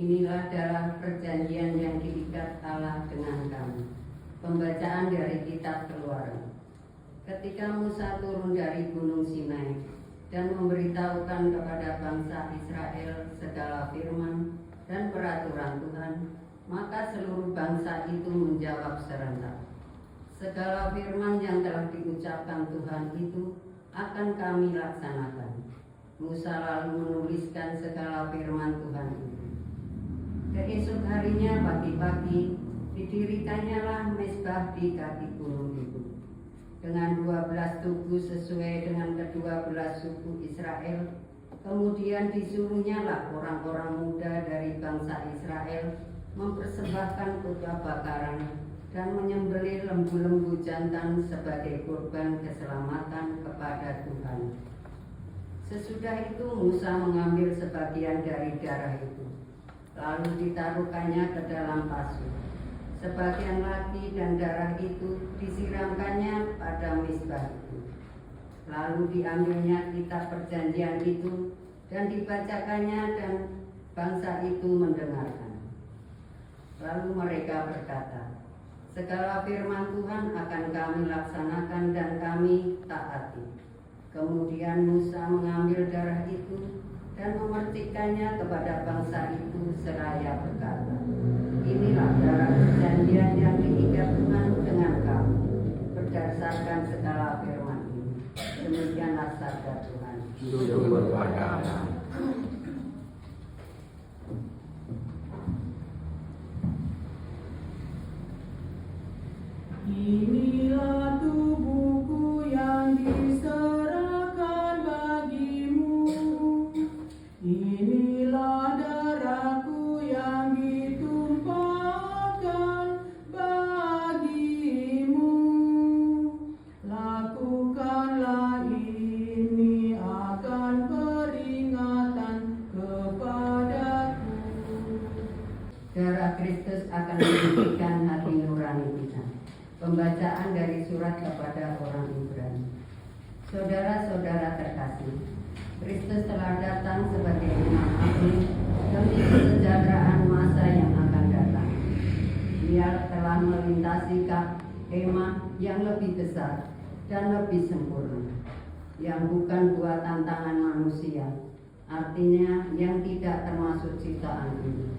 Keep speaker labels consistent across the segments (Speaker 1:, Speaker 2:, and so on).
Speaker 1: Inilah darah perjanjian yang diikat Allah dengan kamu. Pembacaan dari kitab Keluaran. Ketika Musa turun dari gunung Sinai dan memberitahukan kepada bangsa Israel segala firman dan peraturan Tuhan, maka seluruh bangsa itu menjawab serentak, segala firman yang telah diucapkan Tuhan itu akan kami laksanakan. Musa lalu menuliskan segala firman Tuhan itu. Keesok harinya pagi-pagi didirikannya lah mezbah di kaki gunung itu dengan 12 tugu sesuai dengan ke-12 suku Israel. Kemudian disuruhnya lah orang-orang muda dari bangsa Israel mempersembahkan khotbah bakaran dan menyembelih lembu-lembu jantan sebagai kurban keselamatan kepada Tuhan. Sesudah itu Musa mengambil sebagian dari darah itu, lalu ditaruhkannya ke dalam pasu. Sebagian lagi dan darah itu disiramkannya pada mezbah itu. Lalu diambilnya kitab perjanjian itu dan dibacakannya dan bangsa itu mendengarkan. Lalu mereka berkata, segala firman Tuhan akan kami laksanakan dan kami taati. Kemudian Musa mengambil darah itu dan memercikkannya kepada bangsa itu seraya berkata, inilah darah perjanjian yang diikat Tuhan dengan kamu berdasarkan segala firman ini. Demikianlah sabda Tuhan.
Speaker 2: Syukur pada Allah.
Speaker 3: Inilah tubuhku yang diserahkan bagimu. Inilah darahku yang ditumpahkan bagimu. Lakukanlah ini akan peringatan kepadaku.
Speaker 1: Darah Kristus akan mensucikan hati nurani kita. Pembacaan dari surat kepada orang Ibrani. Saudara-saudara terkasih, Kristus telah datang sebagai Imam Agung demi kesejahteraan masa yang akan datang. Dia telah melintasi kemah yang lebih besar dan lebih sempurna, yang bukan buatan tangan manusia, artinya yang tidak termasuk ciptaan ini.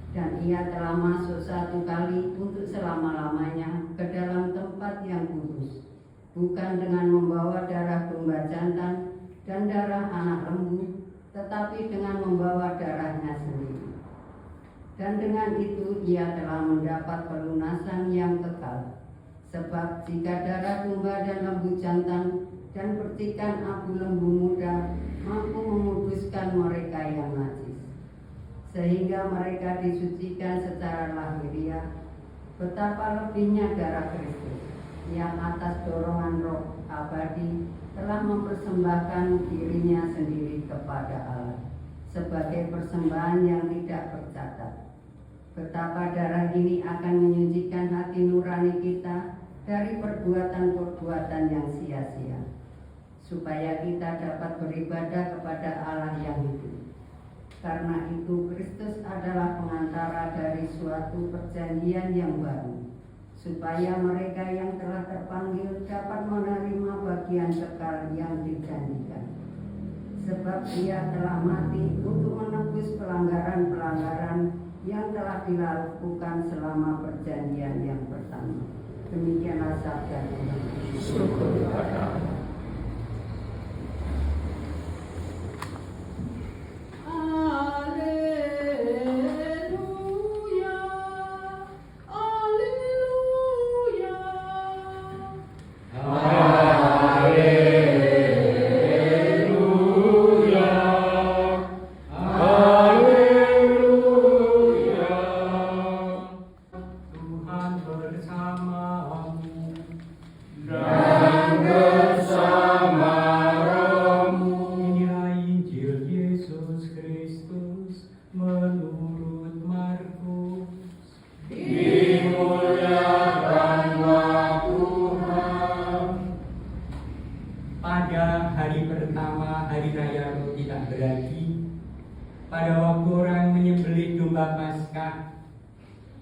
Speaker 1: Dan ia telah masuk satu kali untuk selama-lamanya ke dalam tempat yang kudus, bukan dengan membawa darah domba jantan dan darah anak lembu, tetapi dengan membawa darahnya sendiri. Dan dengan itu ia telah mendapat pelunasan yang kekal. Sebab jika darah domba dan lembu jantan dan percikan abu lembu muda mampu memuduskan mereka yang najis, sehingga mereka disucikan secara lahiriah, betapa lebihnya darah Kristus yang atas dorongan roh abadi telah mempersembahkan dirinya sendiri kepada Allah sebagai persembahan yang tidak tercatat. Betapa darah ini akan menyucikan hati nurani kita dari perbuatan-perbuatan yang sia-sia, supaya kita dapat beribadah kepada Allah yang hidup. Karena itu Kristus adalah pengantara dari suatu perjanjian yang baru, supaya mereka yang telah terpanggil dapat menerima bagian kekal yang dijanjikan. Sebab Dia telah mati untuk menebus pelanggaran-pelanggaran yang telah dilakukan selama perjanjian yang pertama. Demikianlah sabda Tuhan.
Speaker 2: Syukur pada Allah.
Speaker 4: khotbah Paskah,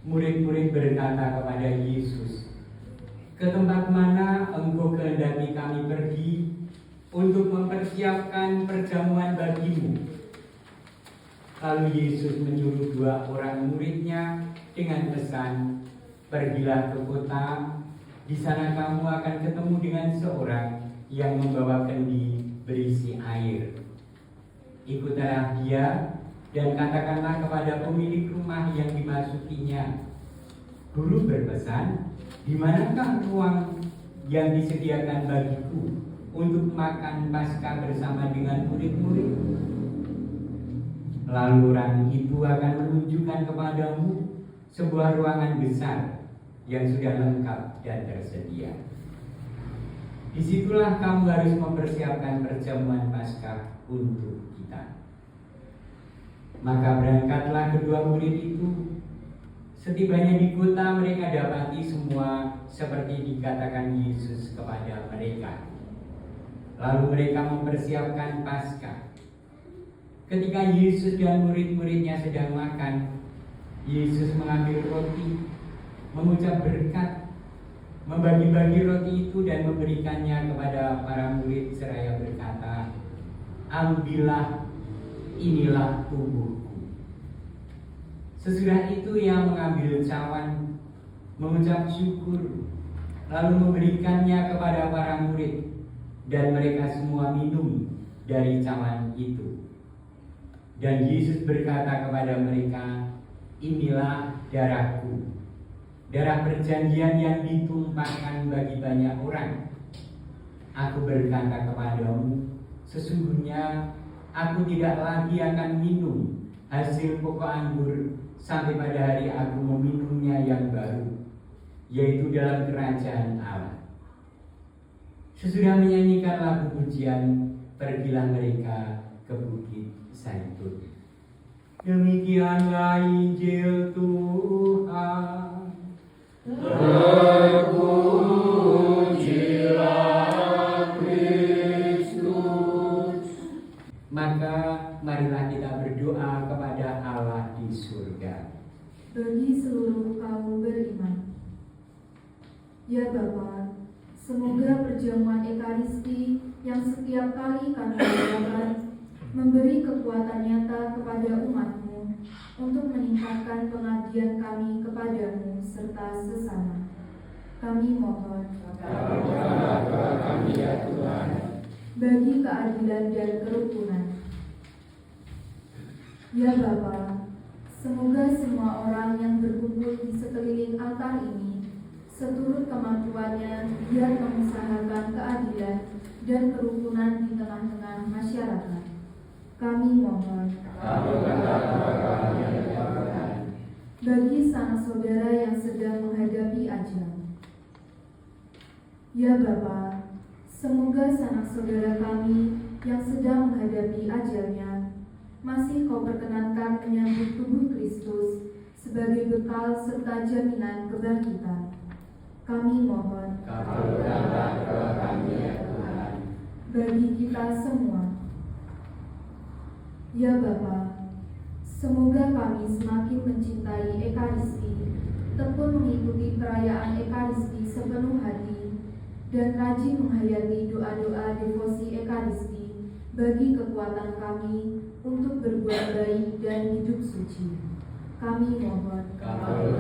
Speaker 4: murid-murid berkata kepada Yesus, "Ke tempat mana Engkau kehendaki kami pergi untuk mempersiapkan perjamuan bagimu?" Lalu Yesus menyuruh 2 orang muridnya dengan pesan, "Pergilah ke kota, di sana kamu akan ketemu dengan seorang yang membawa kendi berisi air. Ikutlah dia dan katakanlah kepada pemilik rumah yang dimasukinya, 'Guru berpesan, di manakah ruang yang disediakan bagiku untuk makan Paskah bersama dengan murid-murid?' Lalu orang itu akan menunjukkan kepadamu sebuah ruangan besar yang sudah lengkap dan tersedia. Disitulah kamu harus mempersiapkan perjamuan Paskah untuk kita." Maka berangkatlah kedua murid itu. Setibanya di kota, mereka dapati semua seperti dikatakan Yesus kepada mereka. Lalu mereka mempersiapkan Paskah. Ketika Yesus dan murid-muridnya sedang makan, Yesus mengambil roti, mengucap berkat, membagi-bagi roti itu dan memberikannya kepada para murid seraya berkata, "Ambillah, inilah tubuhku." Sesudah itu ia mengambil cawan, mengucap syukur, lalu memberikannya kepada para murid, dan mereka semua minum dari cawan itu. Dan Yesus berkata kepada mereka, "Inilah darahku, darah perjanjian yang ditumpahkan bagi banyak orang. Aku berkata kepadamu, sesungguhnya aku tidak lagi akan minum hasil pokok anggur sampai pada hari aku meminumnya yang baru, yaitu dalam kerajaan Allah." Sesudah menyanyikan lagu pujian, pergilah mereka ke Bukit Zaitun. Demikianlah Injil Tuhan.
Speaker 2: Terpujilah Kristus.
Speaker 4: Maka marilah kita berdoa kepada Allah di surga.
Speaker 5: Bagi seluruh kaum beriman, ya Bapa, semoga perjamuan Ekaristi yang setiap kali kami lakukan memberi kekuatan nyata kepada umat-Mu untuk meningkatkan pengabdian kami kepadamu serta sesama. Kami mohon
Speaker 2: Kami ya Tuhan.
Speaker 5: bagi keadilan dan kerukunan. Ya Bapa, semoga semua orang yang berkumpul di sekeliling altar ini seturut kemampuannya biar mengusahakan keadilan dan kerukunan di tengah-tengah masyarakat. Kami mohon bagi sanak saudara yang sedang menghadapi ajal. Ya Bapa, semoga sanak saudara kami yang sedang menghadapi ajalnya masih Kau perkenankan menyambut tubuh Kristus sebagai bekal serta jaminan kebangkitan. Kami mohon
Speaker 2: Kabulkanlah doa kami ya Tuhan.
Speaker 5: bagi kita semua. Ya Bapa, semoga kami semakin mencintai Ekaristi, tekun mengikuti perayaan Ekaristi sepenuh hati, dan rajin menghayati doa-doa devosi Ekaristi bagi kekuatan kami untuk berbuat baik dan hidup suci. Kami mohon
Speaker 2: Kabulkanlah